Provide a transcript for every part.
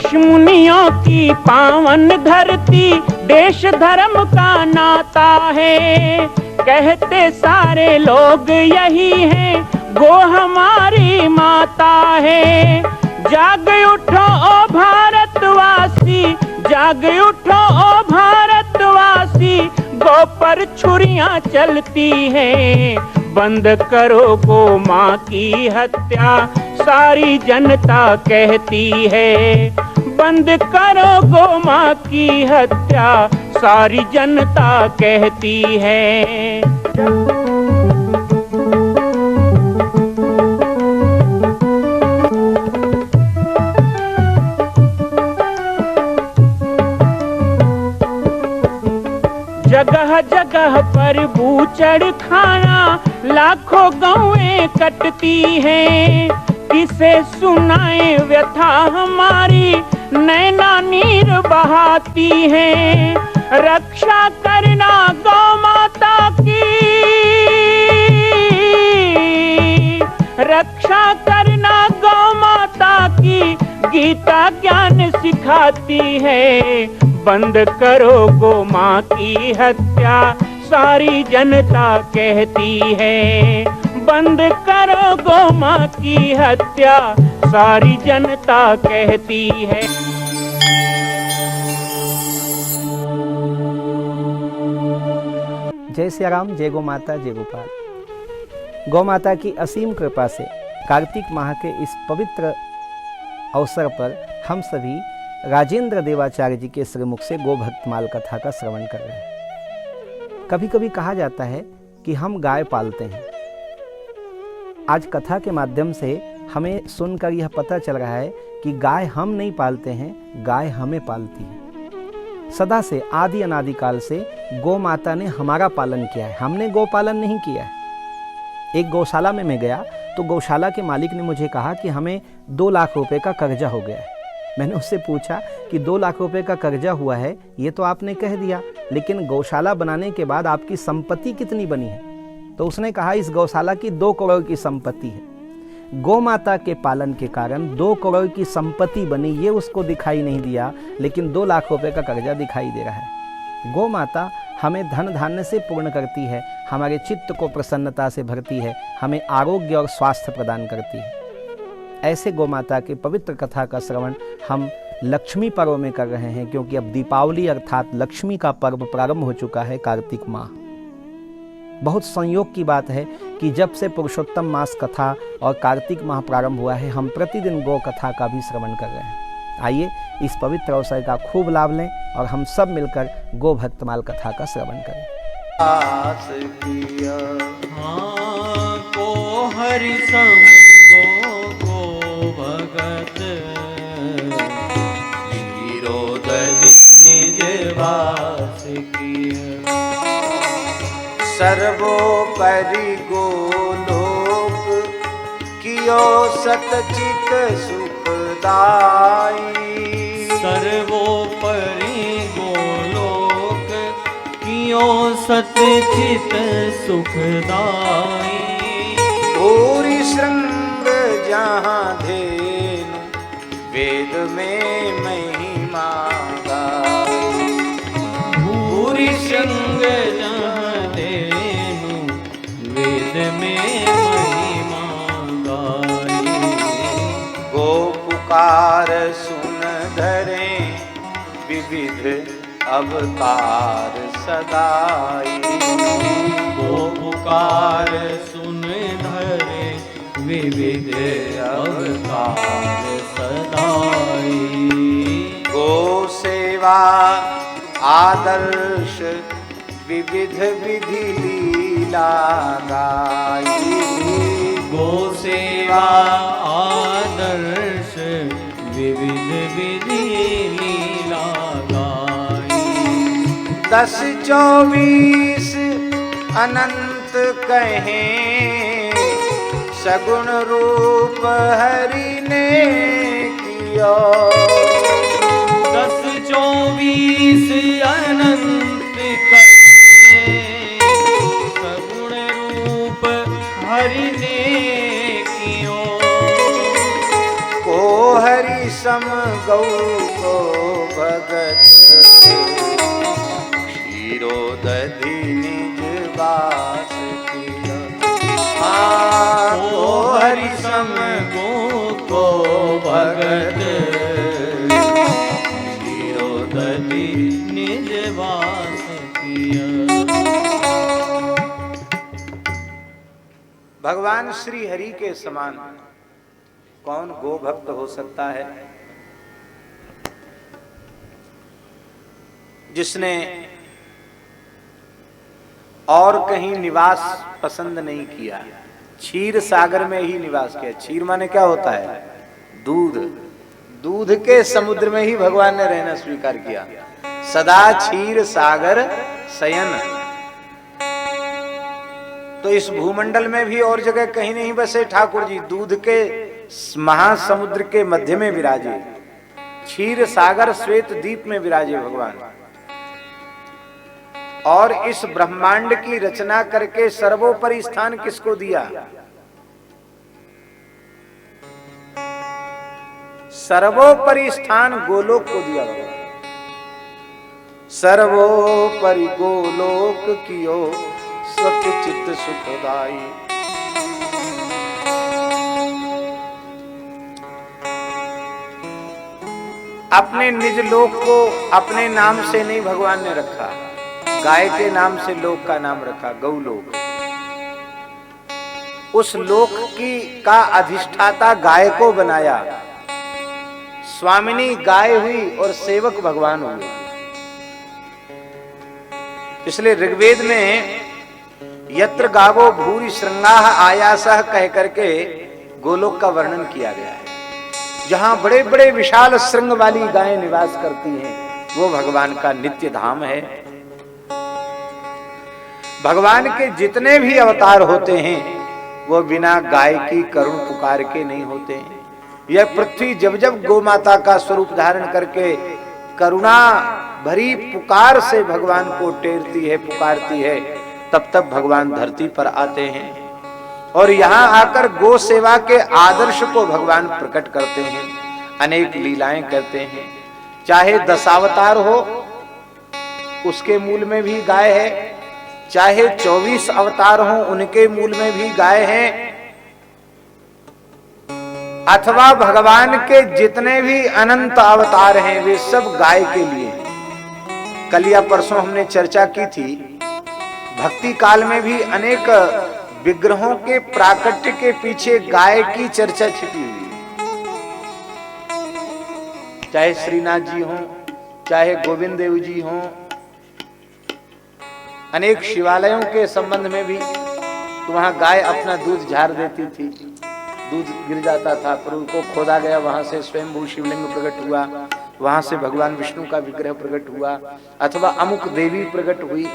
ऋषि मुनियों की पावन धरती, देश धर्म का नाता है। कहते सारे लोग यही हैं, गो हमारी माता है। जाग उठो ओ भारतवासी, जाग उठो ओ भारतवासी, गो पर छुरियां चलती हैं। बंद करो गो माँ की हत्या, सारी जनता कहती है। बंद करो गो माँ की हत्या, सारी जनता कहती है। जगह जगह पर बूचड़ खाना, लाखों गौएं कटती हैं। किसे सुनाए व्यथा हमारी, नैना नीर बहाती हैं। रक्षा करना गौ माता की, रक्षा करना गौ माता की, गीता ज्ञान सिखाती है। बंद करो गो माँ की हत्या, सारी जनता कहती है। बंद करो गो माँ की हत्या, सारी जनता कहती है। जय सिया राम, जय गौ माता, जय गोपाल। गौ माता की असीम कृपा से कार्तिक माह के इस पवित्र अवसर पर हम सभी राजेंद्र देवाचार्य जी के श्रीमुख से गोभक्तमाल कथा का श्रवण कर रहे हैं। कभी कभी कहा जाता है कि हम गाय पालते हैं। आज कथा के माध्यम से हमें सुनकर यह पता चल रहा है कि गाय हम नहीं पालते हैं, गाय हमें पालती है। सदा से आदि अनादिकाल से गौ माता ने हमारा पालन किया है, हमने गौ पालन नहीं किया है। एक गौशाला में मैं गया तो गौशाला के मालिक ने मुझे कहा कि हमें 2 लाख रुपए का कर्जा हो गया है। मैंने उससे पूछा कि 2 लाख रुपए का कर्जा हुआ है, ये तो आपने कह दिया, लेकिन गौशाला बनाने के बाद आपकी संपत्ति कितनी बनी है? तो उसने कहा इस गौशाला की 2 करोड़ की संपत्ति है। गौ माता के पालन के कारण 2 करोड़ की संपत्ति बनी, ये उसको दिखाई नहीं दिया, लेकिन 2 लाख रुपए का कर्जा दिखाई दे रहा है। गौ माता हमें धन धान्य से पूर्ण करती है, हमारे चित्त को प्रसन्नता से भरती है, हमें आरोग्य और स्वास्थ्य प्रदान करती है। ऐसे गौ माता के पवित्र कथा का श्रवण हम लक्ष्मी पर्व में कर रहे हैं, क्योंकि अब दीपावली अर्थात लक्ष्मी का पर्व प्रारंभ हो चुका है, कार्तिक माह। बहुत संयोग की बात है कि जब से पुरुषोत्तम मास कथा और कार्तिक माह प्रारंभ हुआ है, हम प्रतिदिन गौ कथा का भी श्रवण कर रहे हैं। आइए इस पवित्र अवसर का खूब लाभ लें और हम सब मिलकर गो भक्तमाल कथा का श्रवण करें। को हरि संगो गो भगत, निज वास किया। सर्वोपरि गोलोक कियो सतचित सुखदाई। सर्वोपरि गोलोक कियो सतचित सुखदाई। पूरी श्रृंग जहाँ धेनु, वेद में महिमा गाई। पूरी श्रृंग जहाँ धेनु, वेद में महिमा गाई। गो पुकार सुन धरे, विविध अवतार सदाई। गो पुकार सुन धरे, विविध अवतार सदाई। गो सेवा आदर्श, विविध विधि लीला गाई। गो सेवा आदर्श, विविध विधि लीला गाई। 10 24 अनंत कहें, सगुण रूप हरि ने किया। 10 24 अनंत कहें, सगुण रूप हरि ने कियो। को हरि सम गौ को भगत क्षीरोदधि निज बास किया। ओ हरि सम गो को भगत क्षीरोदधि निज वास किया। भगवान श्री हरि के समान कौन गो भक्त हो सकता है, जिसने और कहीं निवास पसंद नहीं किया, क्षीर सागर में ही निवास किया। क्षीर माने क्या होता है? दूध। दूध के समुद्र में ही भगवान ने रहना स्वीकार किया। सदा क्षीर सागर शयन। तो इस भूमंडल में भी और जगह कहीं नहीं बसे ठाकुर जी, दूध के महासमुद्र के मध्य में विराजे, क्षीर सागर श्वेत दीप में विराजे भगवान। और इस ब्रह्मांड की रचना करके सर्वोपरि स्थान किसको दिया? सर्वोपरि स्थान गोलोक को दिया भगवान। सर्वोपरि गोलोक कियो सत्य चित्त सुखदाई। अपने निज लोक को अपने नाम से नहीं भगवान ने रखा, गाय के नाम से लोक का नाम रखा, गौलोक। उस लोक की का अधिष्ठाता गाय को बनाया, स्वामिनी गाय हुई और सेवक भगवान हुए। इसलिए ऋग्वेद में यत्र गावो भूरि श्रृंगाः आयासः कह करके गोलोक का वर्णन किया गया है। जहां बड़े बड़े विशाल श्रृंग वाली गायें निवास करती हैं, वो भगवान का नित्य धाम है। भगवान के जितने भी अवतार होते हैं वो बिना गाय की करुण पुकार के नहीं होते हैं। यह पृथ्वी जब जब गौ माता का स्वरूप धारण करके करुणा भरी पुकार से भगवान को टेरती है, पुकारती है, तब तब भगवान धरती पर आते हैं और यहाँ आकर गो सेवा के आदर्श को भगवान प्रकट करते हैं, अनेक लीलाएं करते हैं। चाहे दशावतार हो उसके मूल में भी गाय है, चाहे 24 अवतार हो उनके मूल में भी गाय है, अथवा भगवान के जितने भी अनंत अवतार हैं वे सब गाय के लिए हैं। कल या परसों हमने चर्चा की थी, भक्ति काल में भी अनेक विग्रहों के प्राकट्य के पीछे गाय की चर्चा छिपी हुई है। चाहे श्रीनाथ जी हों, चाहे गोविंद देव जी हों, अनेक शिवालयों के संबंध में भी तो वहां गाय अपना दूध झार देती थी, दूध गिर जाता था, पर उनको खोदा गया, वहां से स्वयंभू शिवलिंग प्रकट हुआ, वहां से भगवान विष्णु का विग्रह प्रकट हुआ, अथवा अमुक देवी प्रकट हुई।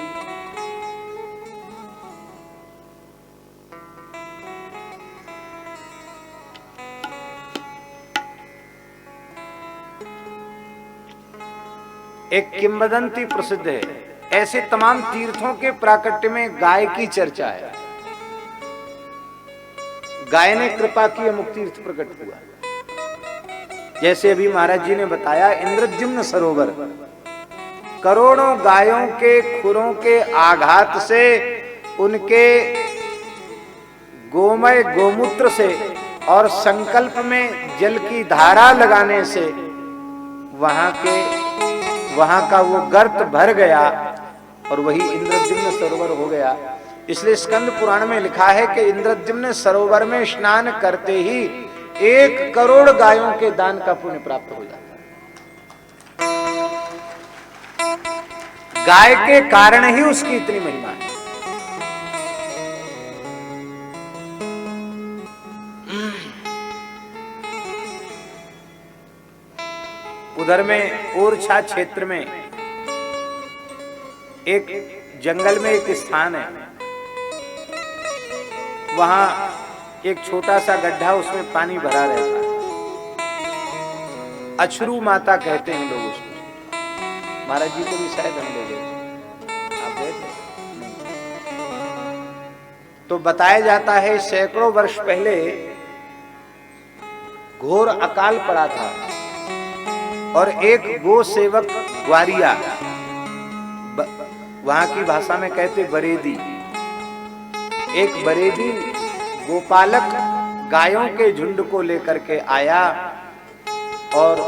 एक किंवदंती प्रसिद्ध है, ऐसे तमाम तीर्थों के प्राकट्य में गाय की चर्चा है। गाय ने कृपा की अमुक तीर्थ प्रकट हुआ। जैसे अभी महाराज जी ने बताया, इंद्रद्युम्न सरोवर करोड़ों गायों के खुरों के आघात से, उनके गोमय गोमूत्र से और संकल्प में जल की धारा लगाने से वहां का वो गर्त भर गया और वही इंद्रद्युम्न सरोवर हो गया। इसलिए स्कंद पुराण में लिखा है कि इंद्रद्युम्न सरोवर में स्नान करते ही 1 करोड़ गायों के दान का पुण्य प्राप्त हो जाता है। गाय के कारण ही उसकी इतनी महिमा है। उधर में ओरछा क्षेत्र में एक जंगल में एक स्थान है, वहां एक छोटा सा गड्ढा, उसमें पानी भरा रहता है। अछरू माता कहते हैं लोग उसको। महाराज जी को भी शायद हम ले गए, आप गए थे? तो बताया जाता है सैकड़ों वर्ष पहले घोर अकाल पड़ा था और एक गो सेवक ग्वारिया, वहां की भाषा में कहते बरेदी, एक बरेदी गोपालक गायों के झुंड को लेकर के आया और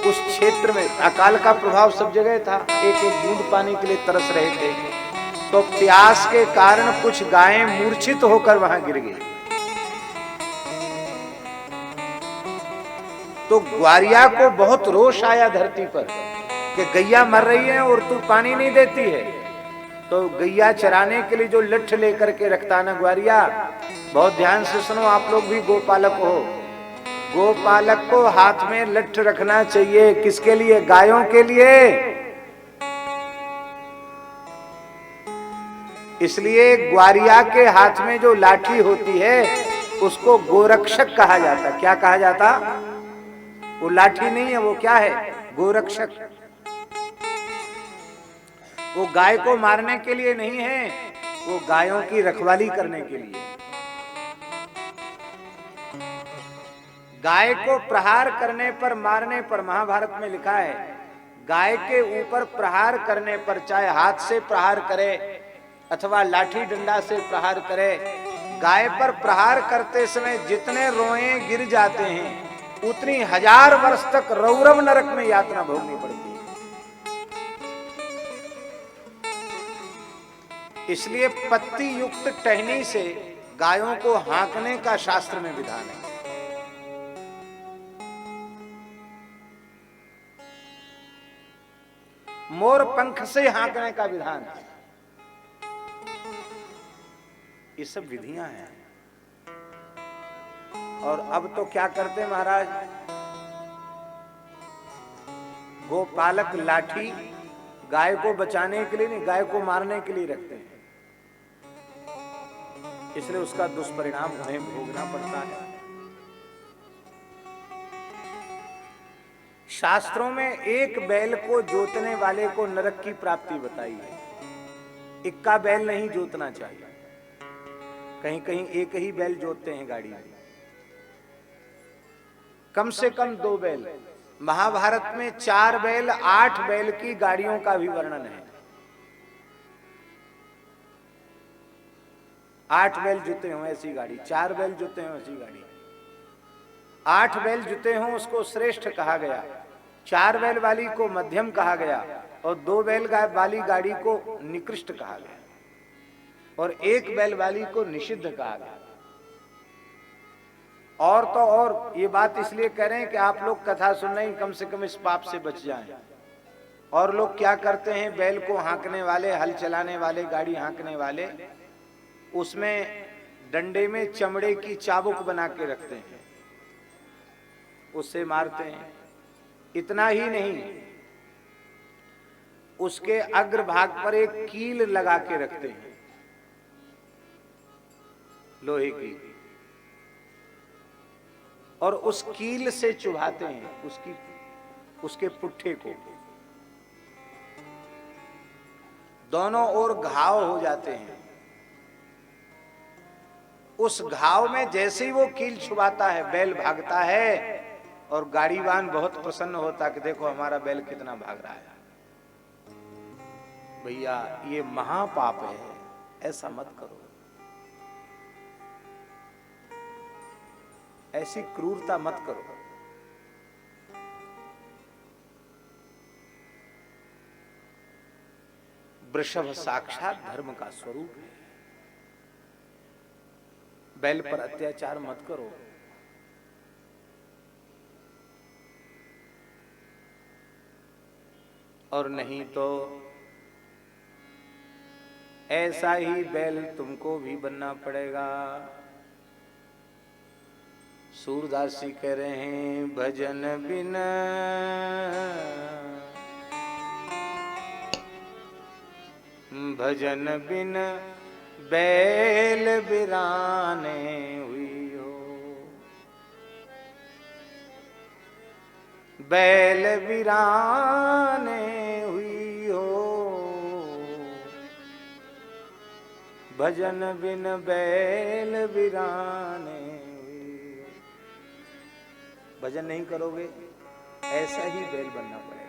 उस क्षेत्र में अकाल का प्रभाव सब जगह था, एक एक बूंद पानी के लिए तरस रहे थे। तो प्यास के कारण कुछ गायें मूर्छित होकर वहां गिर गई। तो ग्वारिया को बहुत रोष आया धरती पर कि गैया मर रही है और तू पानी नहीं देती है। तो गैया चराने के लिए जो लठ लेकर के रखता ना ग्वारिया, बहुत ध्यान से सुनो, आप लोग भी गोपालक हो, गोपालक को हाथ में लठ रखना चाहिए। किसके लिए? गायों के लिए। इसलिए ग्वारिया के हाथ में जो लाठी होती है उसको गोरक्षक कहा जाता। क्या कहा जाता? वो लाठी नहीं है, वो क्या है? गोरक्षक। वो गाय को मारने के लिए नहीं है, वो गायों की रखवाली करने के लिए। गाय को प्रहार करने पर, मारने पर, महाभारत में लिखा है, गाय के ऊपर प्रहार करने पर, चाहे हाथ से प्रहार करे अथवा लाठी डंडा से प्रहार करे, गाय पर प्रहार करते समय जितने रोए गिर जाते हैं उतनी 1000 वर्ष तक रौरव नरक में यातना भोगनी पड़ती है। इसलिए पत्ती युक्त टहनी से गायों को हाँकने का शास्त्र में विधान है। मोर पंख से हाँकने का विधान है। ये सब विधियां हैं। और अब तो क्या करते हैं महाराज, गोपालक लाठी गाय को बचाने के लिए नहीं, गाय को मारने के लिए रखते हैं। इसलिए उसका दुष्परिणाम उन्हें भोगना पड़ता है। शास्त्रों में एक बैल को जोतने वाले को नरक की प्राप्ति बताई है। इक्का बैल नहीं जोतना चाहिए। कहीं कहीं एक ही बैल जोतते हैं गाड़ी में, कम से कम 2 बैल। महाभारत में 4 बैल 8 बैल की गाड़ियों का भी वर्णन है। 8 बैल जुते हों ऐसी गाड़ी, 4 बैल जुते हों ऐसी गाड़ी। 8 बैल जुते हों उसको श्रेष्ठ कहा गया, 4 बैल वाली को मध्यम कहा गया और 2 बैल वाली गाड़ी को निकृष्ट कहा गया और 1 बैल वाली को निषिद्ध कहा गया। और तो और ये बात इसलिए कह रहे हैं कि आप लोग कथा सुन रहे हैं, कम से कम इस पाप से बच जाएं। और लोग क्या करते हैं, बैल को हाँकने वाले, हल चलाने वाले, गाड़ी हाँकने वाले, उसमें डंडे में चमड़े की चाबुक बना के रखते हैं, उससे मारते हैं। इतना ही नहीं, उसके अग्रभाग पर एक कील लगा के रखते हैं लोहे की, और उस कील से चुभाते हैं उसके पुट्ठे को। दोनों ओर घाव हो जाते हैं। उस घाव में जैसे ही वो कील छुभाता है, बैल भागता है और गाड़ीवान बहुत प्रसन्न होता कि देखो हमारा बैल कितना भाग रहा है। भैया ये महापाप है, ऐसा मत करो, ऐसी क्रूरता मत करो। वृषभ साक्षात धर्म का स्वरूप है। बैल पर अत्याचार मत करो। और नहीं तो ऐसा ही बैल तुमको भी बनना पड़ेगा। सूरदास जी कह रहे हैं, भजन बिन भजन बिन बैल बिराने हुई हो, बैल बिराने हुई हो, भजन बिन बैल बिराने। भजन नहीं करोगे, ऐसा ही बैल बनना पड़ेगा।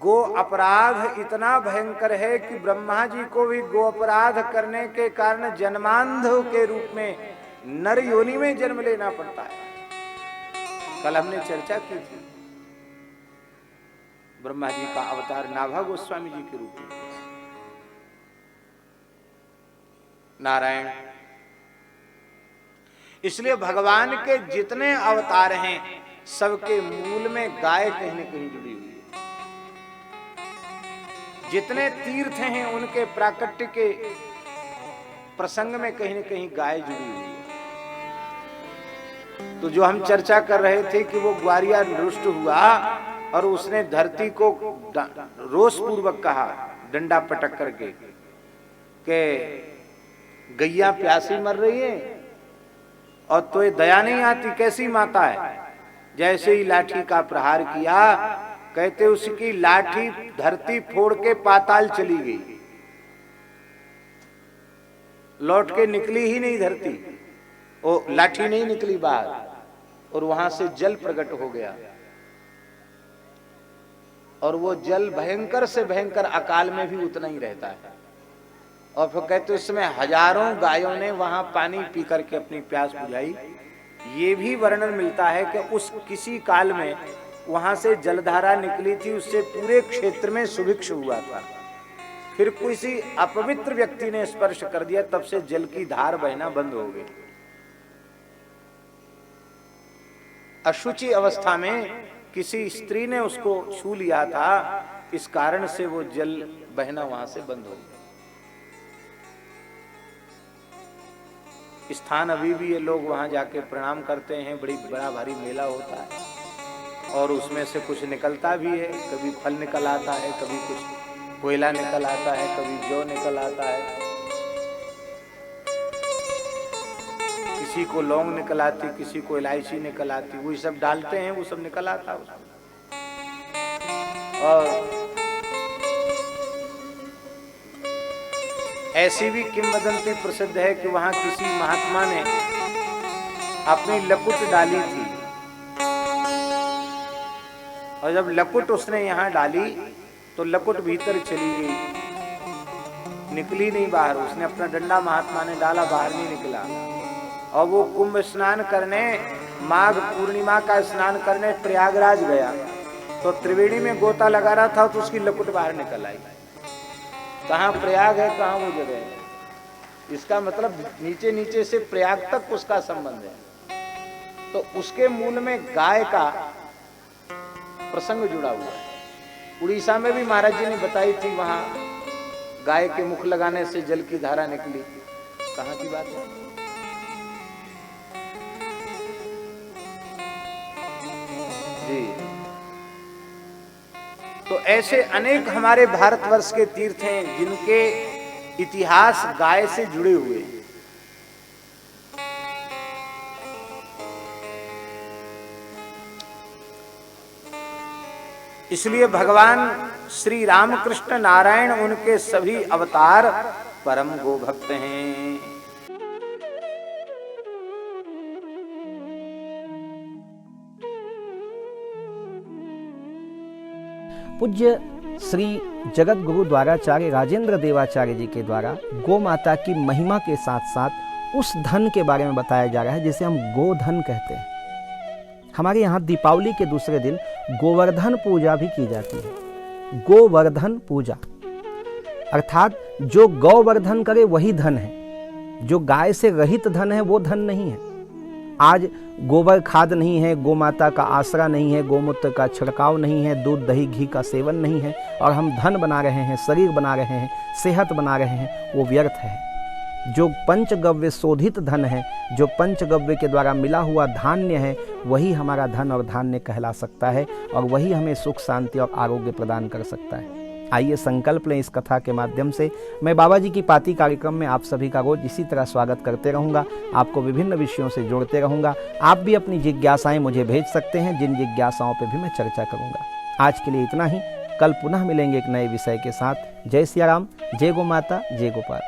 गो अपराध इतना भयंकर है कि ब्रह्मा जी को भी गो अपराध करने के कारण जन्मांध के रूप में नर योनि में जन्म लेना पड़ता है। कल हमने चर्चा की थी, ब्रह्मा जी का अवतार नाभा गोस्वामी जी के रूप में, नारायण। इसलिए भगवान के जितने अवतार हैं सबके मूल में गाय कहीं न कहीं जुड़ी हुई है। जितने तीर्थ हैं उनके प्राकट्य के प्रसंग में कहीं न कहीं गाय जुड़ी हुई है। तो जो हम चर्चा कर रहे थे कि वो ग्वारिया रुष्ट हुआ और उसने धरती को रोष पूर्वक कहा, डंडा पटक करके, कि गैया प्यासी मर रही है और तो ये दया नहीं आती, कैसी माता है। जैसे ही लाठी का प्रहार किया, कहते उसकी लाठी धरती फोड़ के पाताल चली गई, लौट के निकली ही नहीं धरती, वो लाठी नहीं निकली बाहर, और वहां से जल प्रकट हो गया। और वो जल भयंकर से भयंकर अकाल में भी उतना ही रहता है। और फिर कहते उसमें हजारों गायों ने वहां पानी पी करके अपनी प्यास बुझाई। ये भी वर्णन मिलता है कि उस किसी काल में वहां से जलधारा निकली थी, उससे पूरे क्षेत्र में सुभिक्ष हुआ था। फिर किसी अपवित्र व्यक्ति ने स्पर्श कर दिया, तब से जल की धार बहना बंद हो गई। अशुचि अवस्था में किसी स्त्री ने उसको छू लिया था, इस कारण से वो जल बहना वहां से बंद हो गया। स्थान अभी भी ये लोग वहां जाके प्रणाम करते हैं, बड़ा भारी मेला होता है और उसमें से कुछ निकलता भी है। कभी फल निकल आता है, कभी कुछ कोयला निकल आता है, कभी जौ निकल आता है, किसी को लौंग निकल आती, किसी को इलायची निकल आती, वही सब डालते हैं, वो सब निकल आता है उसमें। और ऐसी भी किंवदंती प्रसिद्ध है कि वहां किसी महात्मा ने अपनी लकुट डाली थी, और जब लकुट उसने यहां डाली तो लकुट भीतर चली गई, निकली नहीं बाहर। उसने अपना डंडा महात्मा ने डाला, बाहर नहीं निकला। और वो कुंभ स्नान करने, माघ पूर्णिमा का स्नान करने प्रयागराज गया, तो त्रिवेणी में गोता लगा रहा था तो उसकी लकुट बाहर निकल आई। कहाँ प्रयाग है, कहाँ वो जगह है। इसका मतलब नीचे नीचे से प्रयाग तक उसका संबंध है। तो उसके मूल में गाय का प्रसंग जुड़ा हुआ है। उड़ीसा में भी महाराज जी ने बताई थी, वहां गाय के मुख लगाने से जल की धारा निकली। कहाँ की बात है? जी। तो ऐसे अनेक हमारे भारतवर्ष के तीर्थ हैं जिनके इतिहास गाय से जुड़े हुए हैं। इसलिए भगवान श्री रामकृष्ण नारायण, उनके सभी अवतार परम गोभक्त हैं। पूज्य श्री जगत गुरु द्वाराचार्य राजेंद्र देवाचार्य जी के द्वारा गौ माता की महिमा के साथ साथ उस धन के बारे में बताया जा रहा है जिसे हम गोधन कहते हैं। हमारे यहाँ दीपावली के दूसरे दिन गोवर्धन पूजा भी की जाती है। गोवर्धन पूजा अर्थात जो गौवर्धन करे वही धन है, जो गाय से रहित धन है वो धन नहीं है। आज गोबर खाद नहीं है, गौ माता का आसरा नहीं है, गोमूत्र का छिड़काव नहीं है, दूध दही घी का सेवन नहीं है, और हम धन बना रहे हैं, शरीर बना रहे हैं, सेहत बना रहे हैं, वो व्यर्थ है। जो पंचगव्य शोधित धन है, जो पंचगव्य के द्वारा मिला हुआ धान्य है, वही हमारा धन और धान्य कहला सकता है, और वही हमें सुख शांति और आरोग्य प्रदान कर सकता है। आइए संकल्प लें इस कथा के माध्यम से। मैं बाबा जी की पाती कार्यक्रम में आप सभी का रोज इसी तरह स्वागत करते रहूंगा, आपको विभिन्न विषयों से जोड़ते रहूंगा। आप भी अपनी जिज्ञासाएं मुझे भेज सकते हैं, जिन जिज्ञासाओं पर भी मैं चर्चा करूंगा। आज के लिए इतना ही, कल पुनः मिलेंगे एक नए विषय के साथ। जय सिया राम, जय गौ माता, जय गोपाल।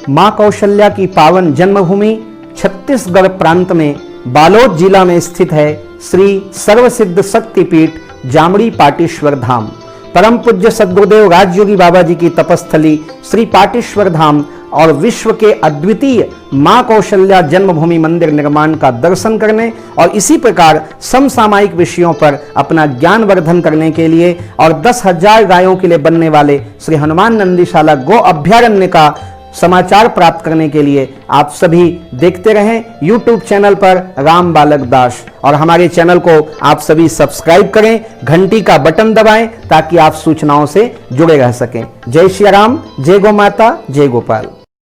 मां कौशल्या की पावन जन्मभूमि छत्तीसगढ़ प्रांत में बालोद जिला में स्थित है श्री सर्वसिद्ध शक्तिपीठ जामड़ी पाटेश्वर धाम। परम पूज्य सद्गुरुदेव राजयोगी बाबा जी की तपस्थली श्री पाटेश्वर धाम और विश्व के अद्वितीय मां कौशल्या जन्मभूमि मंदिर निर्माण का दर्शन करने और इसी प्रकार समसामयिक विषयों पर अपना ज्ञान वर्धन करने के लिए और 10,000 गायों के लिए बनने वाले श्री हनुमान नंदीशाला गो अभ्यारण्य का समाचार प्राप्त करने के लिए आप सभी देखते रहें YouTube चैनल पर राम बालक दास, और हमारे चैनल को आप सभी सब्सक्राइब करें, घंटी का बटन दबाएं ताकि आप सूचनाओं से जुड़े रह सकें। जय श्री राम, जय गौ माता, जय गोपाल।